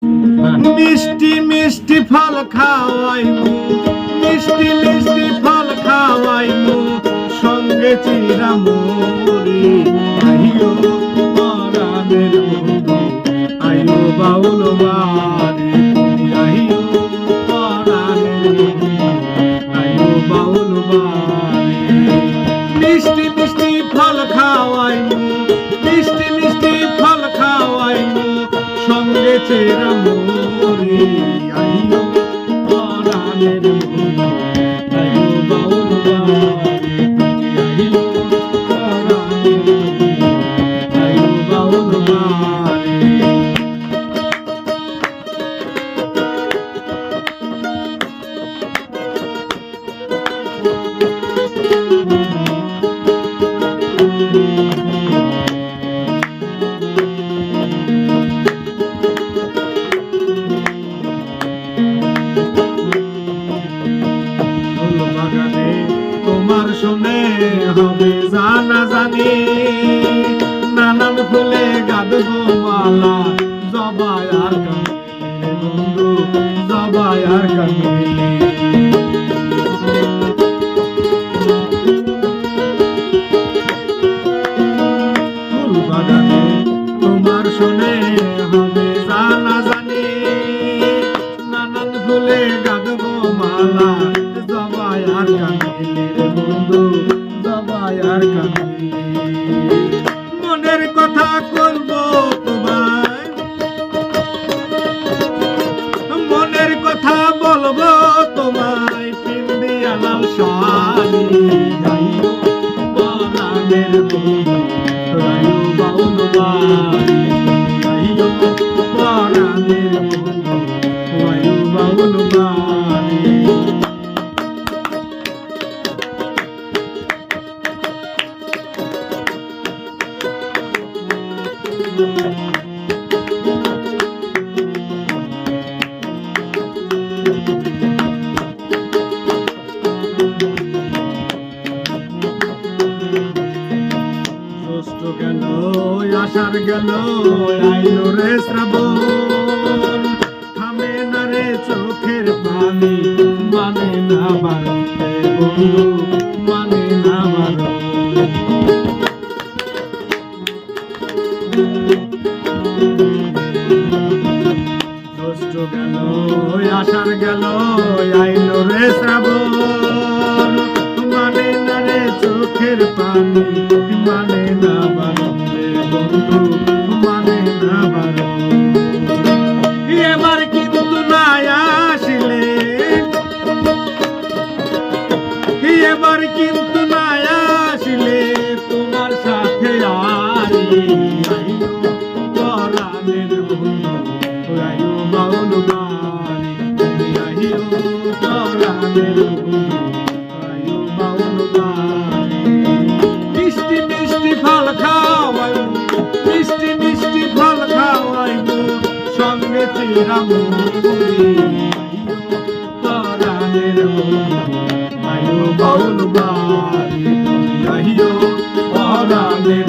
মিষ্টি মিষ্টি ফল খাওয়াইমু, মিষ্টি মিষ্টি ফল খাওয়াইমু, সঙ্গে চিরামুড়ি। আইও পরাণের বন্ধু, আইও বাউল বাড়ি, আইও পরাণের বন্ধু, আইও বাউল বাড়ি। মিষ্টি মিষ্টি ফল খাওয়াইমু, মিষ্টি মিষ্টি ফল খাওয়াইমু, সঙ্গে চিরামুড়ি। আইও পরাণের বন্ধু, আইও বাউল বাড়ি, আইও পরাণের বন্ধু, আইও বাউল বাড়ি। তোমার শুনে হবে জানা জানি, নানান ফুলে গাঁথবো মালা, জবাই আর কামিলে বন্ধু, জবাই আর কামিলে। ফুল বাগানে তোমার শুনে হবে জানা জানি, নানান ফুলে গাঁথবো মালা, জবাই আর কামিলে বন্ধু, জবাই আর কামিলে। মনের কথা বলবো তোমায়, মনের কথা বলবো তোমায়, পিন্দিয়া লাল শাড়ি। আইও পরাণের বন্ধু, আইও বাউল বাড়ি, আইও পরাণের বন্ধু, আইও বাউল বাড়ি। ষষ্ঠ গেল আষাঢ় গেল, আইলো রে শ্রাবণ, থামে না রে চোখের পানি, মানে না বাড়তে বন্ধু, মানে না বাড়তে। ষষ্ঠ গেল আষাঢ় গেল, আইলো রে শ্রাবণ, মানে না রে চোখের পানি, মানে না বাড়তে বন্ধু, মানে না বাড়তে। এবার কিন্তু না আসিলে, এবার কিন্তু না আসিলে, তোমার সাথে আরি। আইও পরাণের বন্ধু, আইও বাউল বাড়ি, আইও পরাণের বন্ধু, আইও বাউল বাড়ি। মিষ্টি মিষ্টি ফল খাওয়াইমু, মিষ্টি মিষ্টি ফল খাওয়াইমু, সঙ্গে চিরামুড়ি। আইও পরাণের বন্ধু, আইও বাউল বাড়ি, আইও পরাণের